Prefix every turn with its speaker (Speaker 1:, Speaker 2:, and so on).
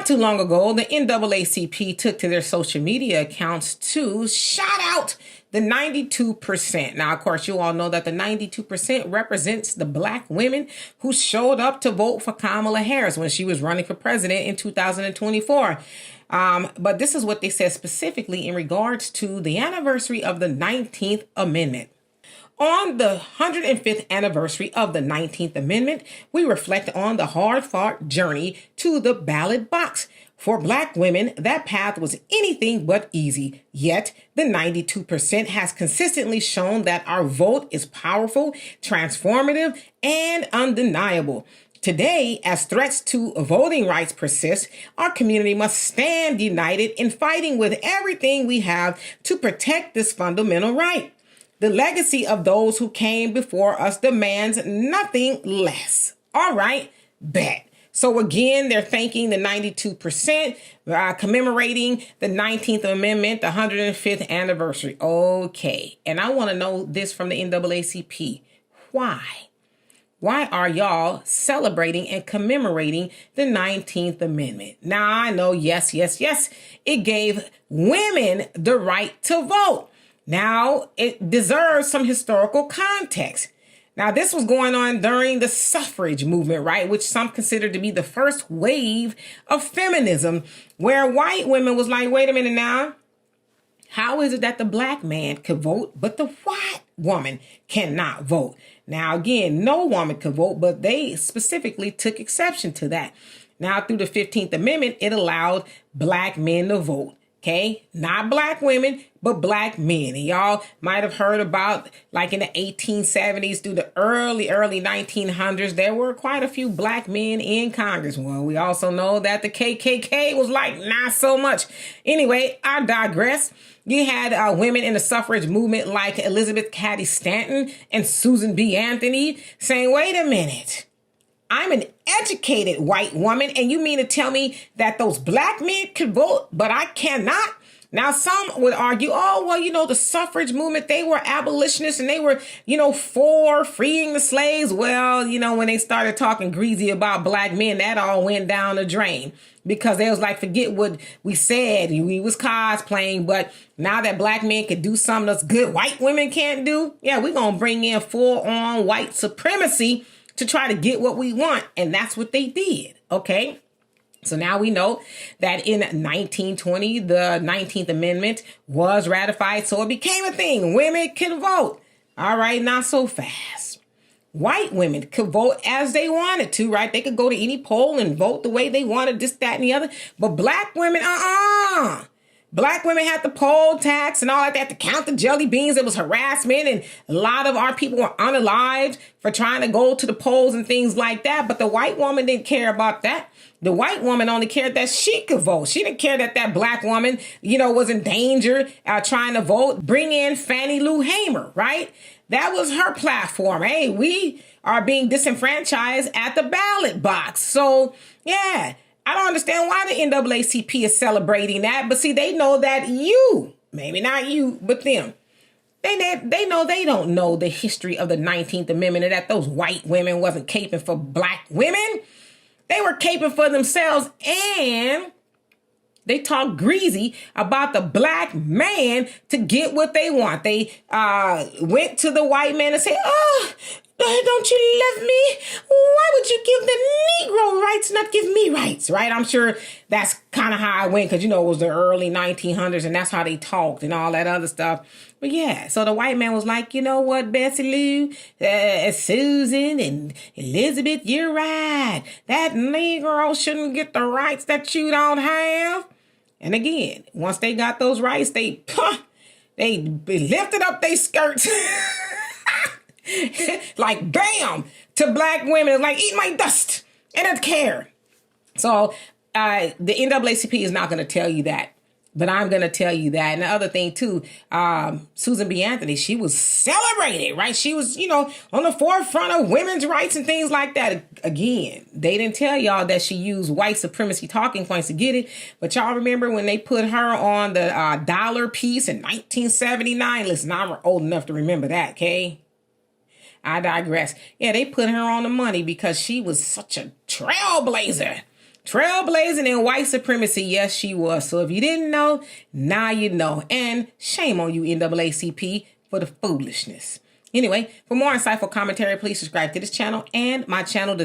Speaker 1: too long ago, the NAACP took to their social media accounts to shout out the 92%. Now, of course, you all know that the 92% represents the black women who showed up to vote for Kamala Harris when she was running for president in 2024. But this is what they said specifically in regards to the anniversary of the 19th Amendment. On the 105th anniversary of the 19th Amendment, we reflect on the hard-fought journey to the ballot box. For black women, that path was anything but easy. Yet, the 92% has consistently shown that our vote is powerful, transformative, and undeniable. Today, as threats to voting rights persist, our community must stand united in fighting with everything we have to protect this fundamental right. The legacy of those who came before us demands nothing less. All right, bet. So again, they're thanking the 92%, commemorating the 19th Amendment, the 105th anniversary. Okay, and I want to know this from the NAACP. Why? Why are y'all celebrating and commemorating the 19th Amendment? Now, I know, yes, it gave women the right to vote. Now, it deserves some historical context. Now, this was going on during the suffrage movement, right? Which some consider to be the first wave of feminism, where white women was like, wait a minute now. How is it that the black man could vote, but the white woman cannot vote? Now, again, no woman could vote, but they specifically took exception to that. Now, through the 15th Amendment, it allowed black men to vote. Okay, not black women, but black men. And y'all might have heard about, like in the 1870s through the early 1900s, there were quite a few black men in Congress. Well, we also know that the KKK was like, not so much. Anyway, I digress. You had women in the suffrage movement like Elizabeth Cady Stanton and Susan B. Anthony saying, wait a minute. I'm an educated white woman, and you mean to tell me that those black men could vote, but I cannot? Now, some would argue, oh, well, the suffrage movement, they were abolitionists and they were, for freeing the slaves. Well, when they started talking greasy about black men, that all went down the drain because they was like, forget what we said. We was cosplaying, but now that black men can do something that's good white women can't do, yeah, we're going to bring in full-on white supremacy to try to get what we want. And that's what they did. Okay. So now we know that in 1920, the 19th Amendment was ratified. So it became a thing. Women could vote. All right. Not so fast. White women could vote as they wanted to, right? They could go to any poll and vote the way they wanted, this, that, and the other. But black women, Black women had to poll tax and all that. They had to count the jelly beans. It was harassment. And a lot of our people were unalived for trying to go to the polls and things like that. But the white woman didn't care about that. The white woman only cared that she could vote. She didn't care that that black woman, was in danger trying to vote. Bring in Fannie Lou Hamer, right? That was her platform. Hey, we are being disenfranchised at the ballot box. So, yeah. I don't understand why the NAACP is celebrating that. But see, they know that maybe not you, but them, they know they don't know the history of the 19th Amendment and that those white women wasn't caping for black women. They were caping for themselves, and they talk greasy about the black man to get what they want. They went to the white man and said, oh, don't you love me? Why would you give the Negro rights, not give me rights, right? I'm sure that's kind of how I went because, it was the early 1900s and that's how they talked and all that other stuff. But yeah, so the white man was like, you know what, Bessie Lou, Susan and Elizabeth, you're right. That Negro shouldn't get the rights that you don't have. And again, once they got those rights, they lifted up their skirts. Like, bam, to black women. It's like, eat my dust. And don't care. So the NAACP is not going to tell you that. But I'm going to tell you that. And the other thing, too, Susan B. Anthony, she was celebrated, right? She was, on the forefront of women's rights and things like that. Again, they didn't tell y'all that she used white supremacy talking points to get it. But y'all remember when they put her on the dollar piece in 1979? Listen, I'm old enough to remember that, okay? I digress. Yeah, they put her on the money because she was such a trailblazer trailblazing in white supremacy. Yes, she was. So if you didn't know, now you know. And shame on you, NAACP, for the foolishness. Anyway, for more insightful commentary, please subscribe to this channel and my channel,